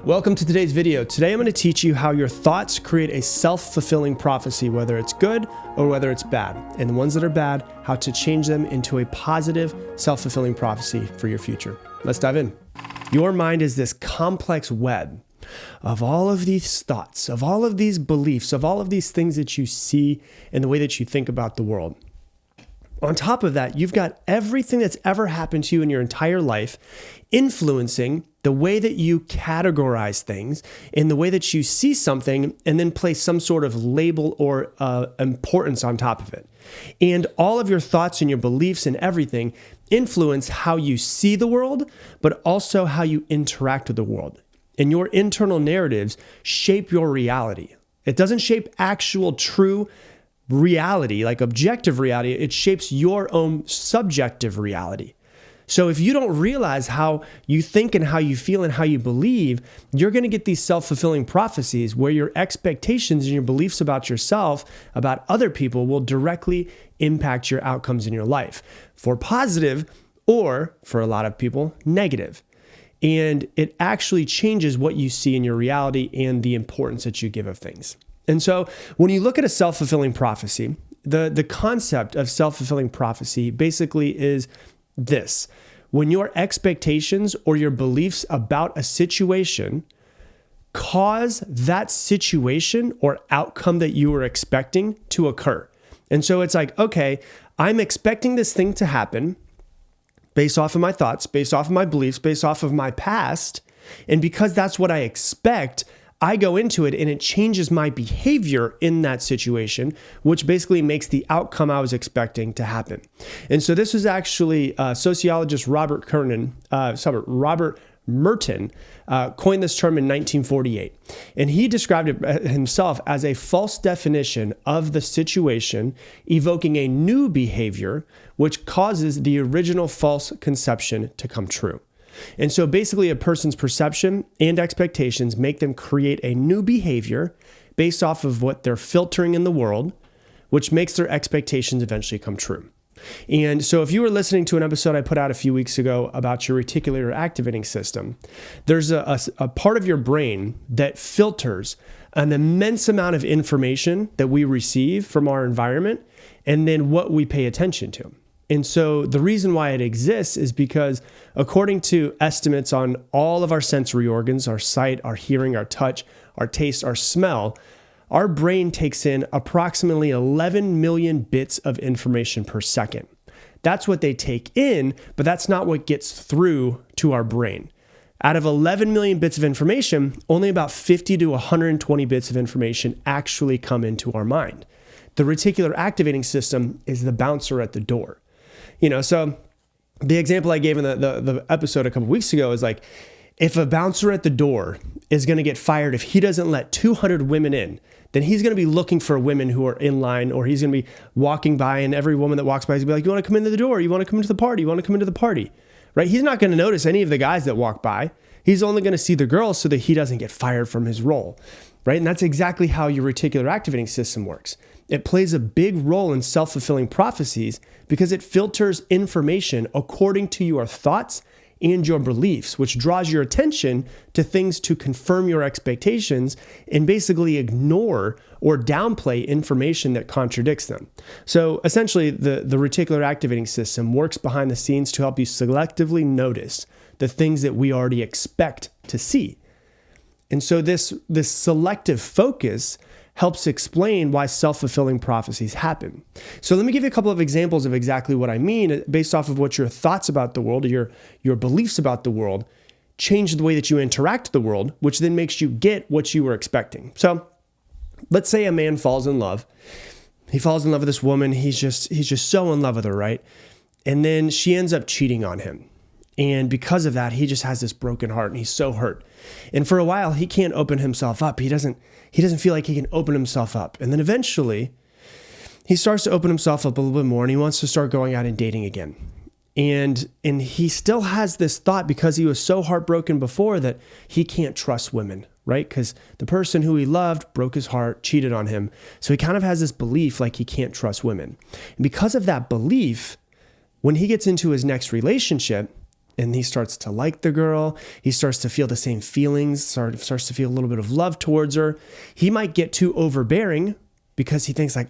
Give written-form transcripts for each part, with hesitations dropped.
Welcome to today's video. Today I'm going to teach you how your thoughts create a self-fulfilling prophecy, whether it's good or whether it's bad. And the ones that are bad, how to change them into a positive self-fulfilling prophecy for your future. Let's dive in. Your mind is this complex web of all of these thoughts, of all of these beliefs, of all of these things that you see and the way that you think about the world. On top of that, you've got everything that's ever happened to you in your entire life influencing the way that you categorize things and the way that you see something and then place some sort of label or importance on top of it. And all of your thoughts and your beliefs and everything influence how you see the world, but also how you interact with the world. And your internal narratives shape your reality. It doesn't shape actual true reality, like objective reality. It shapes your own subjective reality. So if you don't realize how you think and how you feel and how you believe, you're going to get these self-fulfilling prophecies where your expectations and your beliefs about yourself, about other people, will directly impact your outcomes in your life, for positive or, for a lot of people, negative. And it actually changes what you see in your reality and the importance that you give of things. And so when you look at a self-fulfilling prophecy, the concept of self-fulfilling prophecy basically is this: when your expectations or your beliefs about a situation cause that situation or outcome that you were expecting to occur. And so it's like, okay, I'm expecting this thing to happen based off of my thoughts, based off of my beliefs, based off of my past. And because that's what I expect, I go into it and it changes my behavior in that situation, which basically makes the outcome I was expecting to happen. And so this was actually sociologist Robert Merton coined this term in 1948. And he described it himself as a false definition of the situation, evoking a new behavior, which causes the original false conception to come true. And so basically a person's perception and expectations make them create a new behavior based off of what they're filtering in the world, which makes their expectations eventually come true. And so if you were listening to an episode I put out a few weeks ago about your reticular activating system, there's a part of your brain that filters an immense amount of information that we receive from our environment and then what we pay attention to. And so the reason why it exists is because according to estimates on all of our sensory organs, our sight, our hearing, our touch, our taste, our smell, our brain takes in approximately 11 million bits of information per second. That's what they take in, but that's not what gets through to our brain. Out of 11 million bits of information, only about 50 to 120 bits of information actually come into our mind. The reticular activating system is the bouncer at the door. So the example I gave in the episode a couple weeks ago is like, if a bouncer at the door is going to get fired if he doesn't let 200 women in, then he's going to be looking for women who are in line, or he's going to be walking by and every woman that walks by is going to be like, you want to come into the door? You want to come into the party? You want to come into the party? Right? He's not going to notice any of the guys that walk by. He's only going to see the girls so that he doesn't get fired from his role. Right? And that's exactly how your reticular activating system works. It plays a big role in self-fulfilling prophecies because it filters information according to your thoughts and your beliefs, which draws your attention to things to confirm your expectations and basically ignore or downplay information that contradicts them. So essentially, the reticular activating system works behind the scenes to help you selectively notice the things that we already expect to see. And so this selective focus helps explain why self-fulfilling prophecies happen. So let me give you a couple of examples of exactly what I mean based off of what your thoughts about the world, or your beliefs about the world, change the way that you interact with the world, which then makes you get what you were expecting. So let's say a man falls in love. He falls in love with this woman. He's just so in love with her, right? And then she ends up cheating on him. And because of that, he just has this broken heart and he's so hurt. And for a while, he can't open himself up. He doesn't feel like he can open himself up. And then eventually, he starts to open himself up a little bit more and he wants to start going out and dating again. And he still has this thought, because he was so heartbroken before, that he can't trust women, right? Because the person who he loved broke his heart, cheated on him. So he kind of has this belief like he can't trust women. And because of that belief, when he gets into his next relationship, and he starts to like the girl. He starts to feel the same feelings, starts to feel a little bit of love towards her. He might get too overbearing because he thinks like,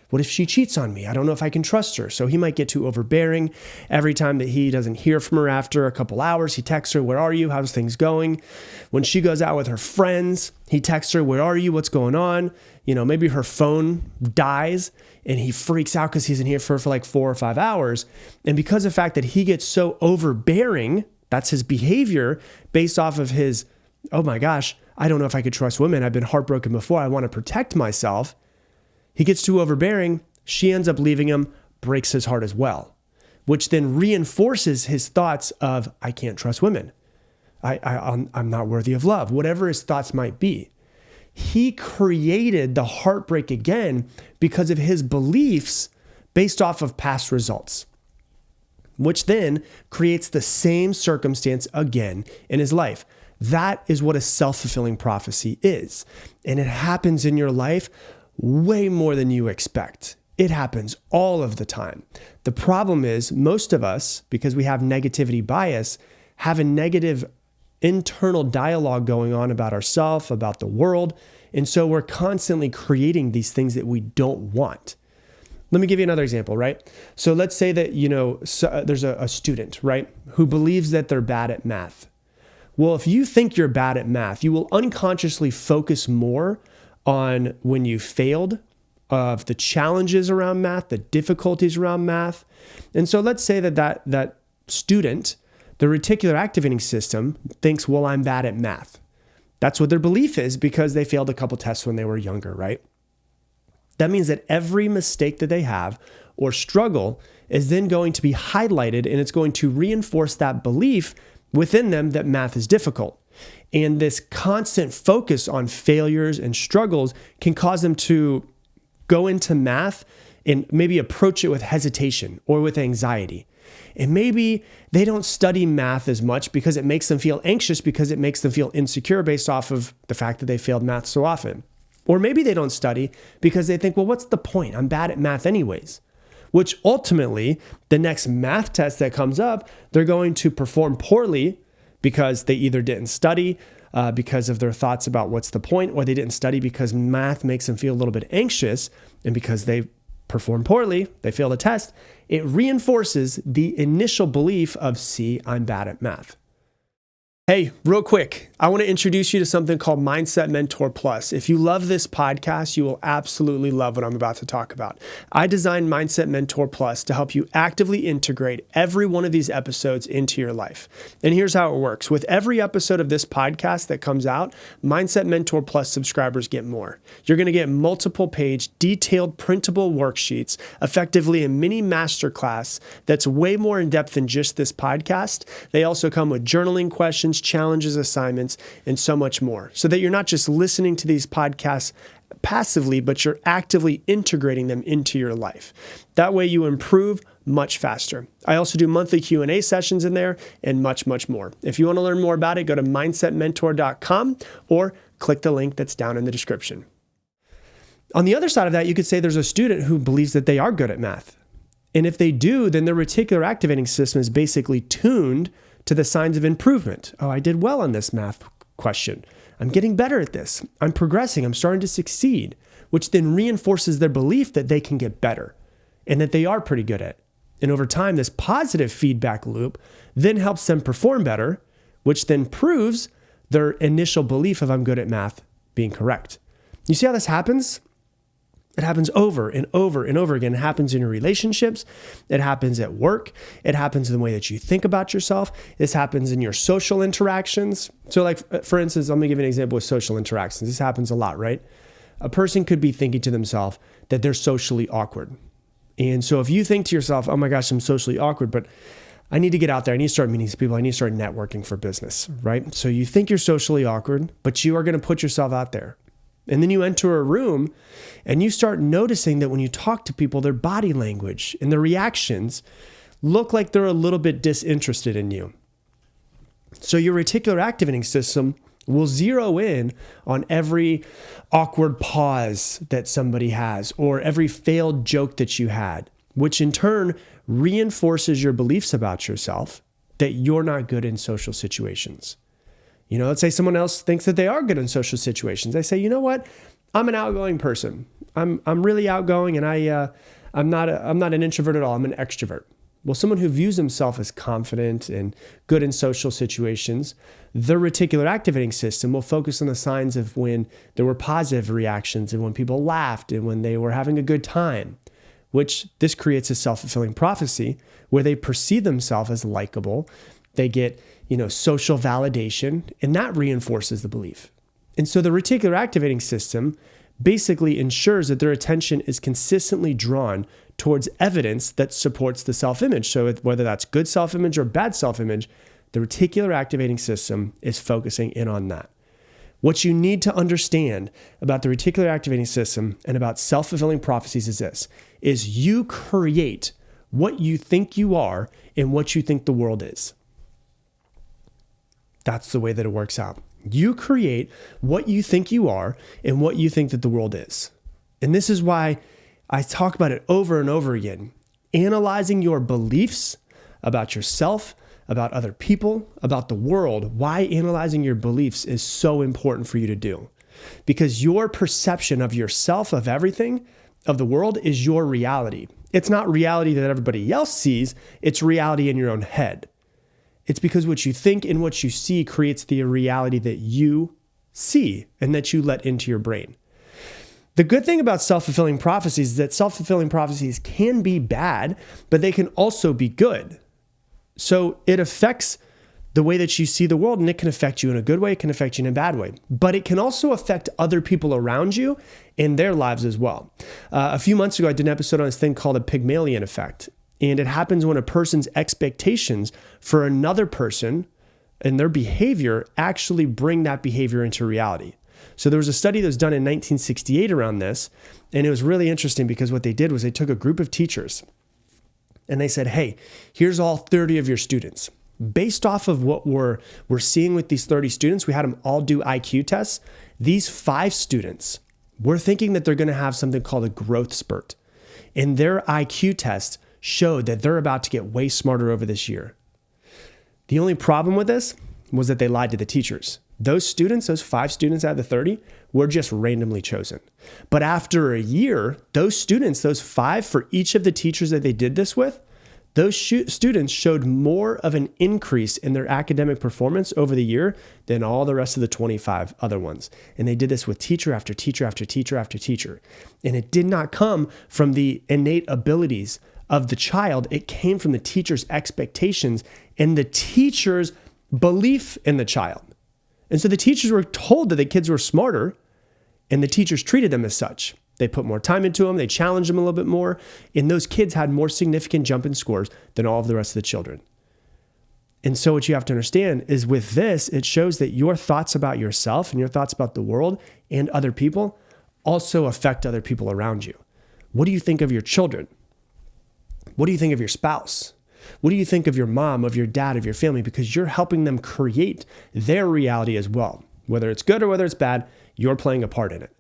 what if she cheats on me? I don't know if I can trust her. So he might get too overbearing. Every time that he doesn't hear from her after a couple hours, he texts her, where are you? How's things going? When she goes out with her friends, he texts her, where are you? What's going on? Maybe her phone dies and he freaks out because he's in here for like 4 or 5 hours. And because of the fact that he gets so overbearing, that's his behavior based off of his, oh my gosh, I don't know if I could trust women. I've been heartbroken before. I want to protect myself. He gets too overbearing. She ends up leaving him, breaks his heart as well, which then reinforces his thoughts of, I can't trust women. I'm not worthy of love, whatever his thoughts might be. He created the heartbreak again because of his beliefs based off of past results, which then creates the same circumstance again in his life. That is what a self-fulfilling prophecy is. And it happens in your life way more than you expect. It happens all of the time. The problem is most of us, because we have negativity bias, have a negative internal dialogue going on about ourselves, about the world. And so we're constantly creating these things that we don't want. Let me give you another example, right? So let's say that, there's a student, right, who believes that they're bad at math. Well, if you think you're bad at math, you will unconsciously focus more on when you failed, of the challenges around math, the difficulties around math. And so let's say that student, the reticular activating system, thinks, well, I'm bad at math. That's what their belief is because they failed a couple tests when they were younger, right? That means that every mistake that they have or struggle is then going to be highlighted, and it's going to reinforce that belief within them that math is difficult. And this constant focus on failures and struggles can cause them to go into math and maybe approach it with hesitation or with anxiety. And maybe they don't study math as much because it makes them feel anxious, because it makes them feel insecure based off of the fact that they failed math so often. Or maybe they don't study because they think, well, what's the point? I'm bad at math anyways. Which ultimately, the next math test that comes up, they're going to perform poorly because they either didn't study because of their thoughts about what's the point, or they didn't study because math makes them feel a little bit anxious, and because they perform poorly, they fail the test, it reinforces the initial belief of, see, I'm bad at math. Hey, real quick, I want to introduce you to something called Mindset Mentor Plus. If you love this podcast, you will absolutely love what I'm about to talk about. I designed Mindset Mentor Plus to help you actively integrate every one of these episodes into your life. And here's how it works. With every episode of this podcast that comes out, Mindset Mentor Plus subscribers get more. You're going to get multiple page, detailed, printable worksheets, effectively a mini masterclass that's way more in depth than just this podcast. They also come with journaling questions, challenges, assignments, and so much more, so that you're not just listening to these podcasts passively, but you're actively integrating them into your life. That way you improve much faster. I also do monthly Q&A sessions in there and much, much more. If you want to learn more about it, go to mindsetmentor.com or click the link that's down in the description. On the other side of that, you could say there's a student who believes that they are good at math. And if they do, then their reticular activating system is basically tuned to the signs of improvement. Oh, I did well on this math question. I'm getting better at this. I'm progressing. I'm starting to succeed, which then reinforces their belief that they can get better and that they are pretty good at it. And over time, this positive feedback loop then helps them perform better, which then proves their initial belief of I'm good at math being correct. You see how this happens? It happens over and over and over again. It happens in your relationships. It happens at work. It happens in the way that you think about yourself. This happens in your social interactions. So like, for instance, let me give you an example with social interactions. This happens a lot, right? A person could be thinking to themselves that they're socially awkward. And so if you think to yourself, oh my gosh, I'm socially awkward, but I need to get out there. I need to start meeting people. I need to start networking for business, right? So you think you're socially awkward, but you are going to put yourself out there. And then you enter a room and you start noticing that when you talk to people, their body language and their reactions look like they're a little bit disinterested in you. So your reticular activating system will zero in on every awkward pause that somebody has or every failed joke that you had, which in turn reinforces your beliefs about yourself that you're not good in social situations. Let's say someone else thinks that they are good in social situations. They say, you know what? I'm an outgoing person. I'm really outgoing, and I'm not an introvert at all. I'm an extrovert. Well, someone who views himself as confident and good in social situations, the reticular activating system will focus on the signs of when there were positive reactions and when people laughed and when they were having a good time, which this creates a self-fulfilling prophecy where they perceive themselves as likable. They get, social validation, and that reinforces the belief. And so the reticular activating system basically ensures that their attention is consistently drawn towards evidence that supports the self-image. So whether that's good self-image or bad self-image, the reticular activating system is focusing in on that. What you need to understand about the reticular activating system and about self-fulfilling prophecies is this, is you create what you think you are and what you think the world is. That's the way that it works out. You create what you think you are and what you think that the world is. And this is why I talk about it over and over again. Analyzing your beliefs about yourself, about other people, about the world, why analyzing your beliefs is so important for you to do. Because your perception of yourself, of everything, of the world is your reality. It's not reality that everybody else sees, it's reality in your own head. It's because what you think and what you see creates the reality that you see and that you let into your brain. The good thing about self-fulfilling prophecies is that self-fulfilling prophecies can be bad, but they can also be good. So it affects the way that you see the world, and it can affect you in a good way, it can affect you in a bad way. But it can also affect other people around you in their lives as well. A few months ago, I did an episode on this thing called a Pygmalion effect. And it happens when a person's expectations for another person and their behavior actually bring that behavior into reality. So there was a study that was done in 1968 around this, and it was really interesting because what they did was they took a group of teachers and they said, hey, here's all 30 of your students. Based off of what we're seeing with these 30 students, we had them all do IQ tests. These 5 students, we're thinking that they're going to have something called a growth spurt. And their IQ test showed that they're about to get way smarter over this year. The only problem with this was that they lied to the teachers. Those students, those 5 students out of the 30, were just randomly chosen. But after a year, those students, those 5 for each of the teachers that they did this with, those students showed more of an increase in their academic performance over the year than all the rest of the 25 other ones. And they did this with teacher after teacher after teacher after teacher. And it did not come from the innate abilities of the child. It came from the teacher's expectations and the teacher's belief in the child. And so the teachers were told that the kids were smarter, and the teachers treated them as such. They put more time into them, they challenged them a little bit more, and those kids had more significant jump in scores than all of the rest of the children. And so what you have to understand is with this, it shows that your thoughts about yourself and your thoughts about the world and other people also affect other people around you. What do you think of your children? What do you think of your spouse? What do you think of your mom, of your dad, of your family? Because you're helping them create their reality as well. Whether it's good or whether it's bad, you're playing a part in it.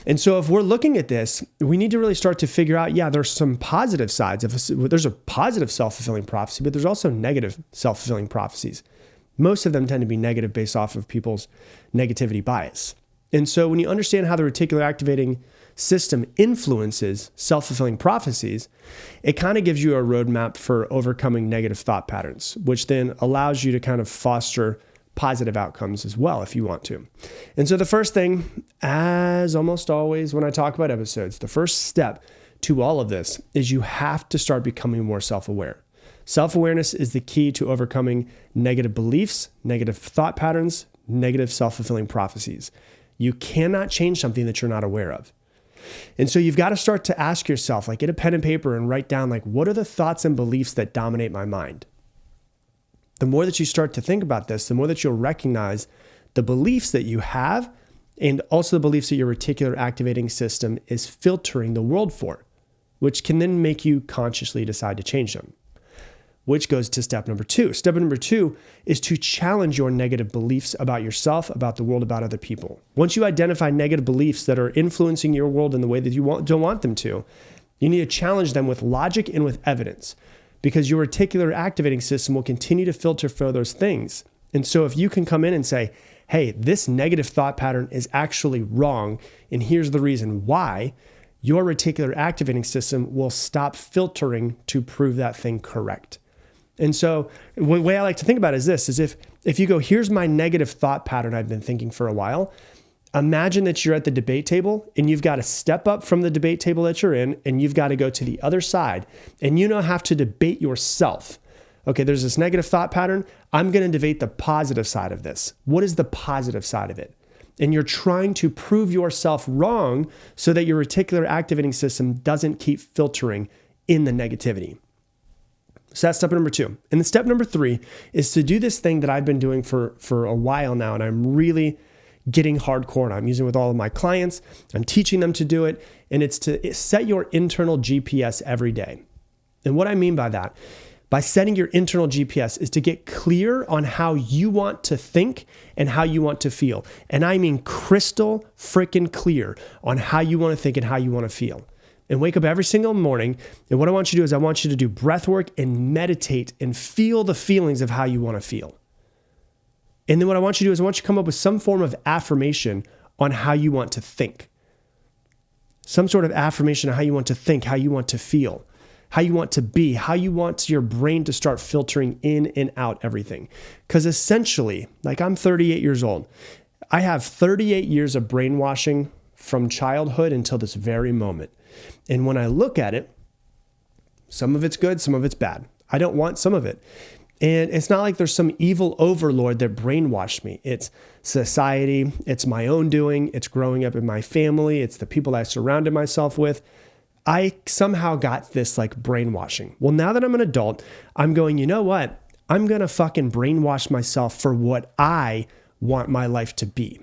And so if we're looking at this, we need to really start to figure out, there's some positive sides. There's a positive self-fulfilling prophecy, but there's also negative self-fulfilling prophecies. Most of them tend to be negative based off of people's negativity bias. And so when you understand how the reticular activating system influences self-fulfilling prophecies, it kind of gives you a roadmap for overcoming negative thought patterns, which then allows you to kind of foster positive outcomes as well if you want to. And so the first thing, as almost always when I talk about episodes, the first step to all of this is you have to start becoming more self-aware. Self-awareness is the key to overcoming negative beliefs, negative thought patterns, negative self-fulfilling prophecies. You cannot change something that you're not aware of. And so you've got to start to ask yourself, get a pen and paper and write down, what are the thoughts and beliefs that dominate my mind? The more that you start to think about this, the more that you'll recognize the beliefs that you have and also the beliefs that your reticular activating system is filtering the world for, which can then make you consciously decide to change them. Which goes to step number 2. Step number 2 is to challenge your negative beliefs about yourself, about the world, about other people. Once you identify negative beliefs that are influencing your world in the way that you don't want them to, you need to challenge them with logic and with evidence. because your reticular activating system will continue to filter for those things. And so if you can come in and say, hey, this negative thought pattern is actually wrong, and here's the reason why, your reticular activating system will stop filtering to prove that thing correct. And so the way I like to think about it is this, is if you go, here's my negative thought pattern I've been thinking for a while, imagine that you're at the debate table and you've got to step up from the debate table that you're in and you've got to go to the other side and you now have to debate yourself. Okay, there's this negative thought pattern. I'm going to debate the positive side of this. What is the positive side of it? And you're trying to prove yourself wrong so that your reticular activating system doesn't keep filtering in the negativity. So that's step number 2. And the step number 3 is to do this thing that I've been doing for a while now, and I'm really getting hardcore, and I'm using it with all of my clients. I'm teaching them to do it, and it's to set your internal GPS every day. And what I mean by that, by setting your internal GPS, is to get clear on how you want to think and how you want to feel. And I mean crystal freaking clear on how you want to think and how you want to feel. And wake up every single morning. And what I want you to do is I want you to do breath work and meditate and feel the feelings of how you want to feel. And then what I want you to do is I want you to come up with some form of affirmation on how you want to think. Some sort of affirmation on how you want to think, how you want to feel, how you want to be, how you want your brain to start filtering in and out everything. Because essentially, like I'm 38 years old. I have 38 years of brainwashing from childhood until this very moment. And when I look at it, some of it's good, some of it's bad. I don't want some of it. And it's not like there's some evil overlord that brainwashed me. It's society. It's my own doing. It's growing up in my family. It's the people I surrounded myself with. I somehow got this like brainwashing. Well, now that I'm an adult, I'm going, you know what? I'm going to fucking brainwash myself for what I want my life to be.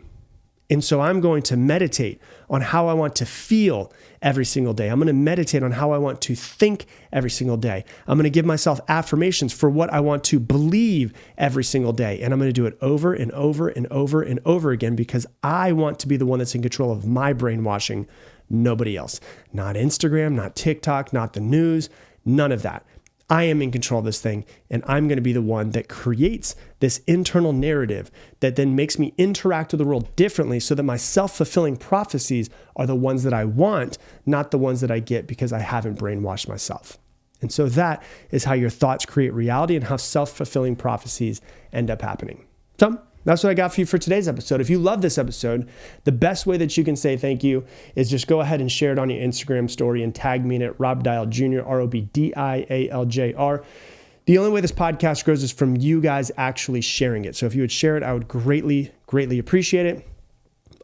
And so I'm going to meditate on how I want to feel every single day. I'm going to meditate on how I want to think every single day. I'm going to give myself affirmations for what I want to believe every single day. And I'm going to do it over and over and over and over again because I want to be the one that's in control of my brainwashing, nobody else. Not Instagram, not TikTok, not the news, none of that. I am in control of this thing, and I'm going to be the one that creates this internal narrative that then makes me interact with the world differently so that my self-fulfilling prophecies are the ones that I want, not the ones that I get because I haven't brainwashed myself. And so that is how your thoughts create reality and how self-fulfilling prophecies end up happening. So that's what I got for you for today's episode. If you love this episode, the best way that you can say thank you is just go ahead and share it on your Instagram story and tag me in it, Rob Dial Jr., ROBDIALJR. The only way this podcast grows is from you guys actually sharing it. So if you would share it, I would greatly, greatly appreciate it.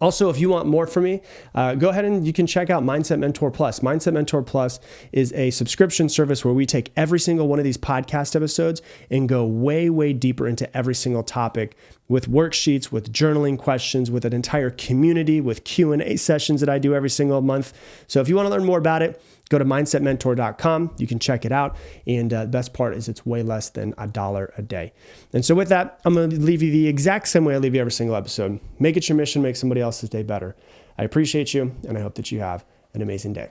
Also, if you want more from me, go ahead and you can check out Mindset Mentor Plus. Mindset Mentor Plus is a subscription service where we take every single one of these podcast episodes and go way, way deeper into every single topic with worksheets, with journaling questions, with an entire community, with Q&A sessions that I do every single month. So if you want to learn more about it, go to mindsetmentor.com. You can check it out. And the best part is it's way less than $1 a day. And so with that, I'm going to leave you the exact same way I leave you every single episode. Make it your mission, make somebody else's day better. I appreciate you, and I hope that you have an amazing day.